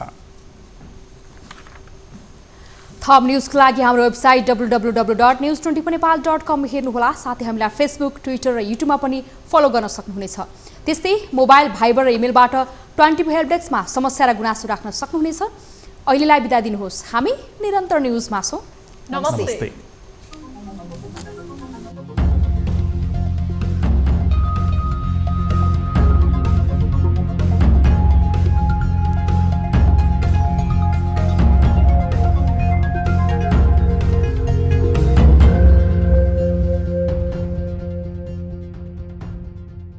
थप न्युजको लागि हाम्रो वेबसाइट www.news24nepal.com हेर्नुहोला। साथै हामीलाई फेसबुक, ट्विटर र युट्युबमा पनि फलो गर्न सक्नुहुनेछ। त्यस्तै मोबाइल, भाइबर र इमेलबाट 24 हेल्प डेस्कमा समस्या र गुनासो राख्न सक्नुहुनेछ। अहिलेलाई बिदा दिनुहोस्। हामी निरन्तर न्युजमा छौँ। नमस्ते।